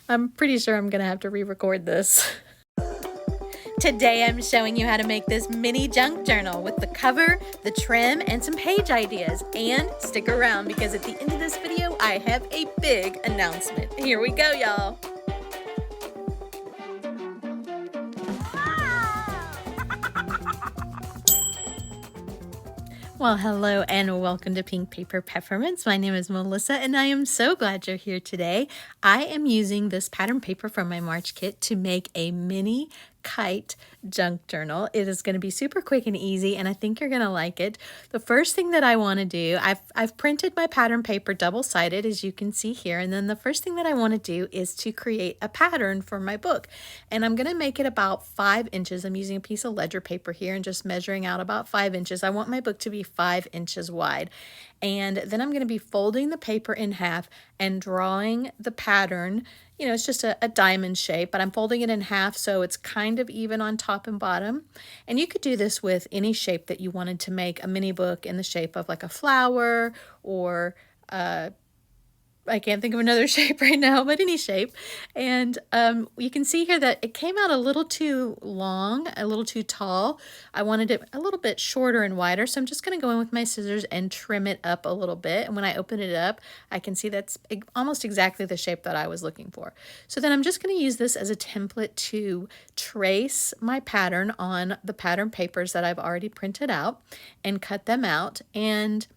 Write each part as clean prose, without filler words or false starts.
I'm pretty sure I'm gonna have to re-record this. Today I'm showing you how to make this mini junk journal with the cover, the trim, and some page ideas. And stick around because at the end of this video, I have a big announcement. Here we go, y'all. Well, hello and welcome to Pink Paper Peppermints. My name is Melissa and I am so glad you're here today. I am using this pattern paper from my March kit to make a mini kite junk journal. It is going to be super quick and easy and I think you're going to like it. The first thing that I want to do, I've printed my pattern paper double-sided as you can see here, and then the first thing that I want to do is to create a pattern for my book, and I'm going to make it about 5 inches. I'm using a piece of ledger paper here and just measuring out about 5 inches. I want my book to be 5 inches wide, and then I'm going to be folding the paper in half and drawing the pattern. You know, it's just a diamond shape, but I'm folding it in half so it's kind of even on top and bottom. And you could do this with any shape that you wanted to make a mini book in the shape of, like a flower or I can't think of another shape right now, but any shape. And you can see here that it came out a little too long, a little too tall. I wanted it a little bit shorter and wider, so I'm just going to go in with my scissors and trim it up a little bit. And when I open it up, I can see that's almost exactly the shape that I was looking for. So then I'm just going to use this as a template to trace my pattern on the pattern papers that I've already printed out and cut them out. And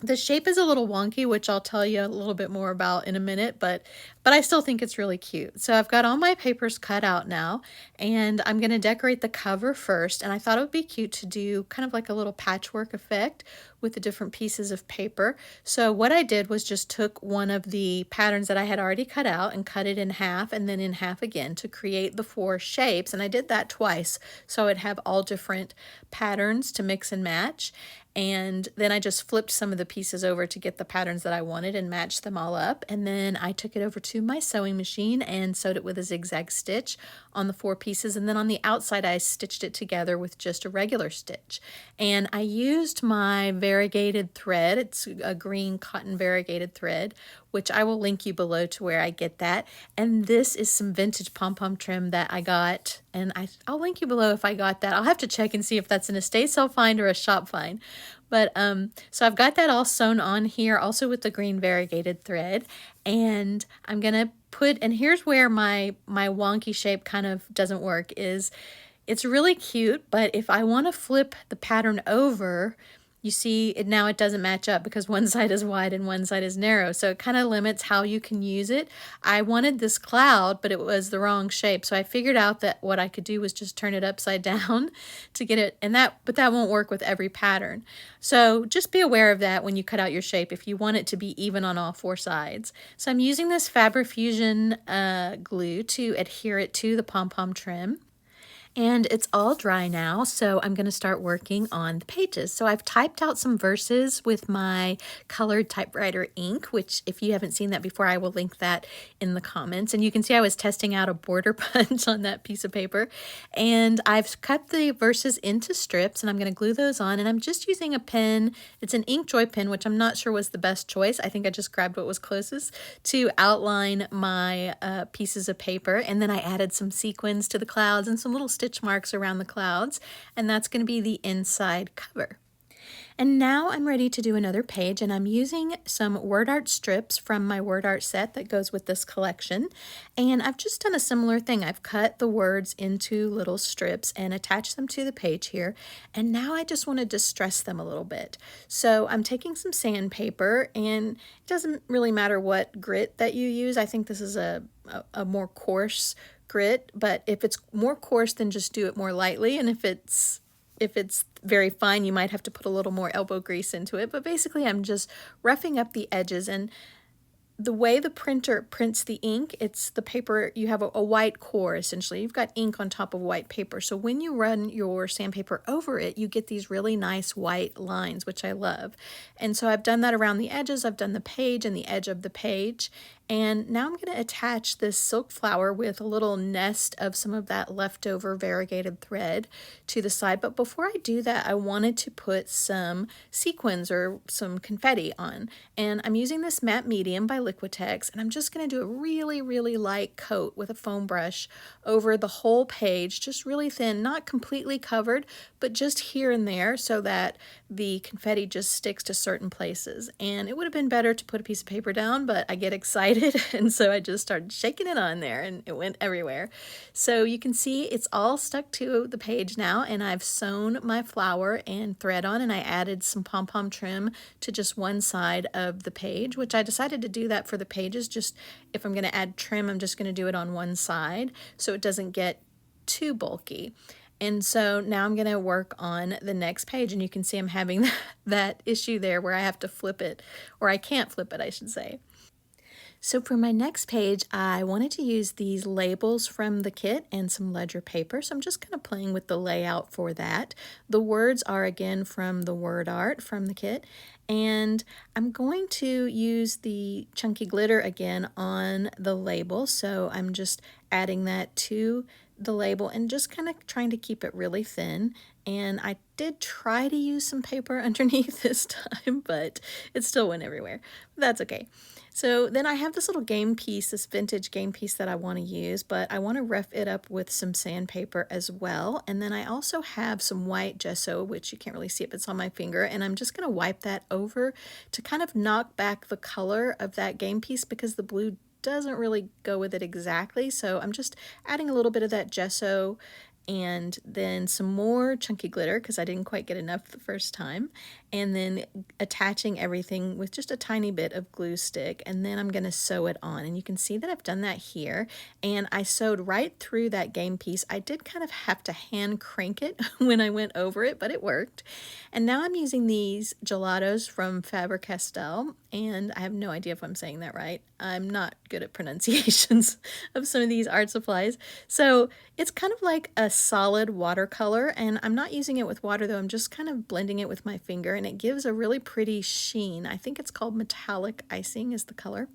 the shape is a little wonky, which I'll tell you a little bit more about in a minute, but I still think it's really cute. So I've got all my papers cut out now, and I'm going to decorate the cover first, and I thought it would be cute to do kind of like a little patchwork effect with the different pieces of paper. So what I did was just took one of the patterns that I had already cut out and cut it in half and then in half again to create the 4 shapes, and I did that twice so I'd have all different patterns to mix and match. And then I just flipped some of the pieces over to get the patterns that I wanted and matched them all up. And then I took it over to my sewing machine and sewed it with a zigzag stitch on the 4 pieces. And then on the outside, I stitched it together with just a regular stitch. And I used my variegated thread. It's a green cotton variegated thread, which I will link you below to where I get that. And this is some vintage pom-pom trim that I got. And I'll link you below if I got that. I'll have to check and see if that's an estate sale find or a shop find. But so I've got that all sewn on here, also with the green variegated thread. And I'm gonna put, and here's where my wonky shape kind of doesn't work, is it's really cute, but if I want to flip the pattern over, you see it now, it doesn't match up because one side is wide and one side is narrow. So it kind of limits how you can use it. I wanted this cloud, but it was the wrong shape. So I figured out that what I could do was just turn it upside down to get it, but that won't work with every pattern. So just be aware of that when you cut out your shape if you want it to be even on all 4 sides. So I'm using this Fabric Fusion glue to adhere it to the pom-pom trim. And it's all dry now, so I'm going to start working on the pages. So I've typed out some verses with my colored typewriter ink, which if you haven't seen that before, I will link that in the comments. And you can see I was testing out a border punch on that piece of paper. And I've cut the verses into strips, and I'm going to glue those on. And I'm just using a pen. It's an Inkjoy pen, which I'm not sure was the best choice. I think I just grabbed what was closest to outline my pieces of paper. And then I added some sequins to the clouds and some little stitch marks around the clouds, and that's going to be the inside cover. And now I'm ready to do another page, and I'm using some word art strips from my word art set that goes with this collection. And I've just done a similar thing. I've cut the words into little strips and attached them to the page here. And now I just want to distress them a little bit. So I'm taking some sandpaper, and it doesn't really matter what grit that you use. I think this is a more coarse grit, but if it's more coarse, then just do it more lightly. And if it's very fine, you might have to put a little more elbow grease into it. But basically, I'm just roughing up the edges. And the way the printer prints the ink, it's the paper, you have a white core essentially. You've got ink on top of white paper. So when you run your sandpaper over it, you get these really nice white lines, which I love. And so I've done that around the edges. I've done the page and the edge of the page. And now I'm going to attach this silk flower with a little nest of some of that leftover variegated thread to the side. But before I do that, I wanted to put some sequins or some confetti on. And I'm using this matte medium by Liquitex, and I'm just going to do a really, really light coat with a foam brush over the whole page, just really thin, not completely covered, but just here and there so that the confetti just sticks to certain places. And it would have been better to put a piece of paper down, but I get excited and so I just started shaking it on there and it went everywhere. So you can see it's all stuck to the page now, and I've sewn my flower and thread on, and I added some pom-pom trim to just one side of the page, which I decided to do that for the pages. Just if I'm going to add trim, I'm just going to do it on one side so it doesn't get too bulky. And so now I'm going to work on the next page, and you can see I'm having that issue there where I have to flip it, or I can't flip it, I should say. So for my next page, I wanted to use these labels from the kit and some ledger paper. So I'm just kind of playing with the layout for that. The words are again from the word art from the kit. And I'm going to use the chunky glitter again on the label. So I'm just adding that to the label and just kind of trying to keep it really thin. And I did try to use some paper underneath this time, but it still went everywhere. That's okay. So then I have this little game piece, this vintage game piece that I want to use, but I want to rough it up with some sandpaper as well. And then I also have some white gesso, which you can't really see it, but it's on my finger. And I'm just going to wipe that over to kind of knock back the color of that game piece because the blue doesn't really go with it exactly. So I'm just adding a little bit of that gesso and then some more chunky glitter because I didn't quite get enough the first time, and then attaching everything with just a tiny bit of glue stick, and then I'm going to sew it on. And you can see that I've done that here, and I sewed right through that game piece. I did kind of have to hand crank it when I went over it, but it worked. And now I'm using these gelatos from Faber-Castell, and I have no idea if I'm saying that right. I'm not good at pronunciations of some of these art supplies. So it's kind of like a solid watercolor, and I'm not using it with water though. I'm just kind of blending it with my finger, and it gives a really pretty sheen. I think it's called metallic icing is the color.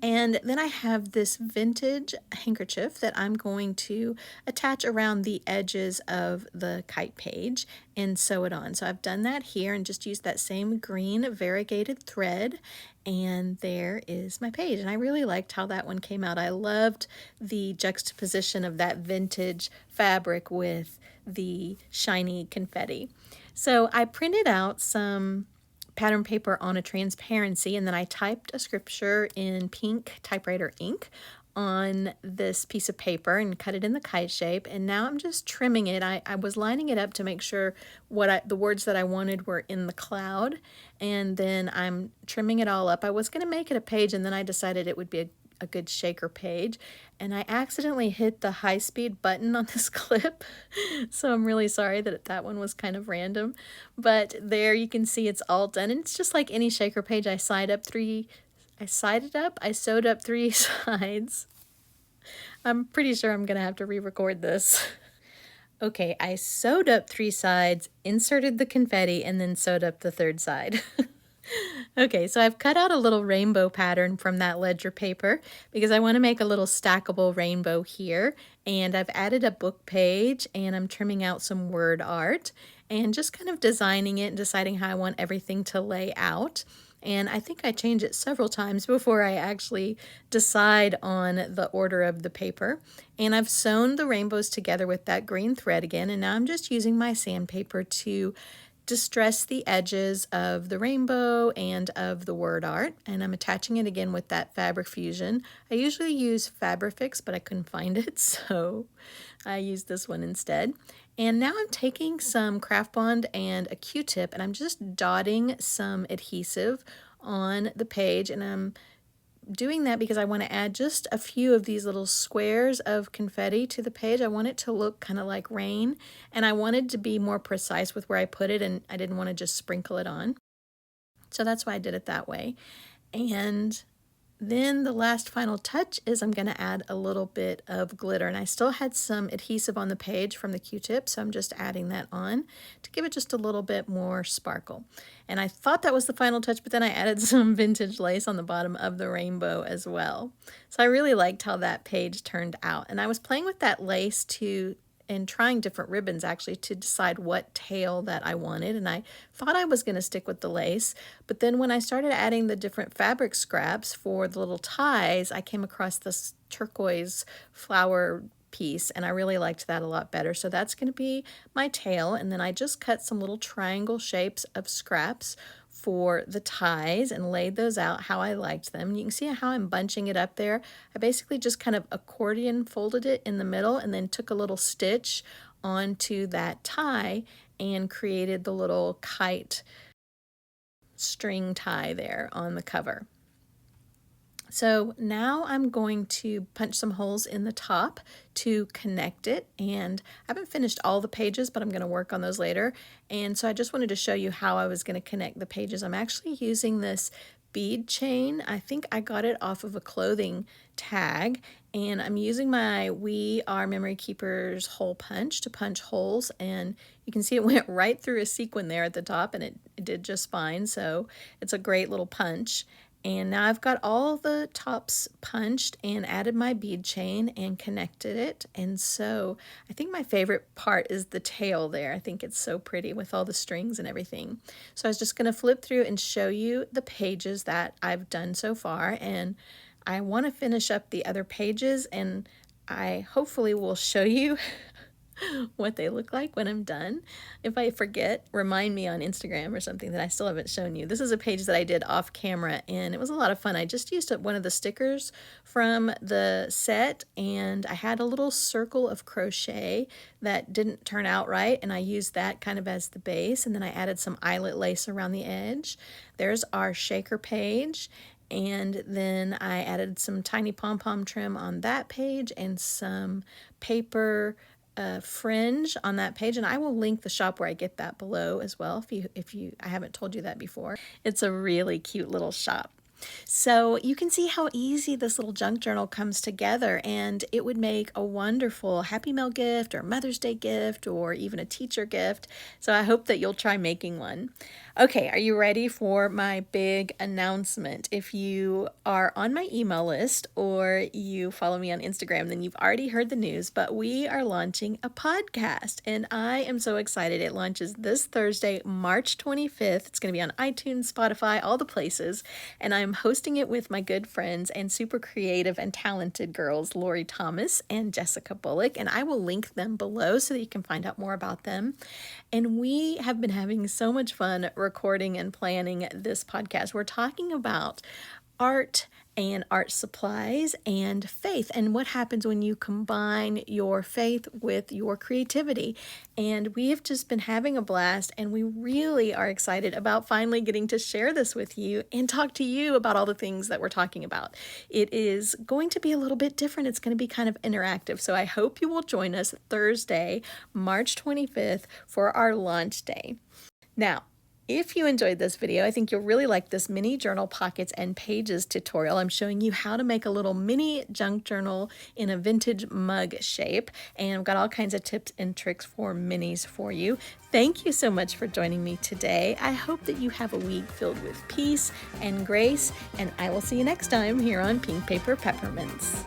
And then I have this vintage handkerchief that I'm going to attach around the edges of the kite page and sew it on. So I've done that here and just used that same green variegated thread, and there is my page. And I really liked how that one came out. I loved the juxtaposition of that vintage fabric with the shiny confetti. So I printed out some pattern paper on a transparency, and then I typed a scripture in pink typewriter ink on this piece of paper and cut it in the kite shape. And now I'm just trimming it. I was lining it up to make sure the words that I wanted were in the cloud, and then I'm trimming it all up. I was going to make it a page, and then I decided it would be a good shaker page, and I accidentally hit the high-speed button on this clip, so I'm really sorry that that one was kind of random. But there you can see it's all done, and it's just like any shaker page. I sewed up three sides. I'm pretty sure I'm gonna have to re-record this. Okay, I sewed up 3 sides, inserted the confetti, and then sewed up the third side. Okay, so I've cut out a little rainbow pattern from that ledger paper because I want to make a little stackable rainbow here, and I've added a book page, and I'm trimming out some word art and just kind of designing it and deciding how I want everything to lay out. And I think I change it several times before I actually decide on the order of the paper. And I've sewn the rainbows together with that green thread again, and now I'm just using my sandpaper to distress the edges of the rainbow and of the word art, and I'm attaching it again with that Fabric Fusion. I usually use Fabrifix, but I couldn't find it, so I used this one instead. And now I'm taking some craft bond and a Q-tip, and I'm just dotting some adhesive on the page, and I'm doing that because I want to add just a few of these little squares of confetti to the page. I want it to look kind of like rain, and I wanted to be more precise with where I put it, and I didn't want to just sprinkle it on. So that's why I did it that way. And Then the last final touch is I'm going to add a little bit of glitter, and I still had some adhesive on the page from the Q-tip, so I'm just adding that on to give it just a little bit more sparkle. And I thought that was the final touch, but then I added some vintage lace on the bottom of the rainbow as well. So I really liked how that page turned out, and I was playing with that lace and trying different ribbons actually to decide what tail that I wanted, and I thought I was going to stick with the lace, but then when I started adding the different fabric scraps for the little ties, I came across this turquoise flower piece, and I really liked that a lot better. So that's going to be my tail, and then I just cut some little triangle shapes of scraps for the ties and laid those out how I liked them. You can see how I'm bunching it up there. I basically just kind of accordion folded it in the middle and then took a little stitch onto that tie and created the little kite string tie there on the cover. So now I'm going to punch some holes in the top to connect it, and I haven't finished all the pages, but I'm going to work on those later. And so I just wanted to show you how I was going to connect the pages. I'm actually using this bead chain. I think I got it off of a clothing tag, and I'm using my We Are Memory Keepers hole punch to punch holes, and you can see it went right through a sequin there at the top, and it did just fine. So it's a great little punch. And now I've got all the tops punched and added my bead chain and connected it. And so I think my favorite part is the tail there. I think it's so pretty with all the strings and everything. So I was just going to flip through and show you the pages that I've done so far. And I want to finish up the other pages, and I hopefully will show you what they look like when I'm done. If I forget, remind me on Instagram or something that I still haven't shown you. This is a page that I did off camera, and it was a lot of fun. I just used one of the stickers from the set, and I had a little circle of crochet that didn't turn out right, and I used that kind of as the base, and then I added some eyelet lace around the edge. There's our shaker page. And then I added some tiny pom-pom trim on that page and some paper fringe on that page, and I will link the shop where I get that below as well if you I haven't told you that before. It's a really cute little shop. So you can see how easy this little junk journal comes together, and it would make a wonderful Happy Mail gift or Mother's Day gift or even a teacher gift. So I hope that you'll try making one. Okay, are you ready for my big announcement? If you are on my email list or you follow me on Instagram, then you've already heard the news, but we are launching a podcast, and I am so excited. It launches this Thursday, March 25th. It's going to be on iTunes, Spotify, all the places, and I'm hosting it with my good friends and super creative and talented girls, Lori Thomas and Jessica Bullock, and I will link them below so that you can find out more about them. And we have been having so much fun recording and planning this podcast. We're talking about art and art supplies and faith, and what happens when you combine your faith with your creativity. And we have just been having a blast, and we really are excited about finally getting to share this with you and talk to you about all the things that we're talking about. It is going to be a little bit different. It's going to be kind of interactive. So I hope you will join us Thursday, March 25th for our launch day. Now, if you enjoyed this video, I think you'll really like this mini journal pockets and pages tutorial. I'm showing you how to make a little mini junk journal in a vintage mug shape, and I've got all kinds of tips and tricks for minis for you. Thank you so much for joining me today. I hope that you have a week filled with peace and grace, and I will see you next time here on Pink Paper Peppermints.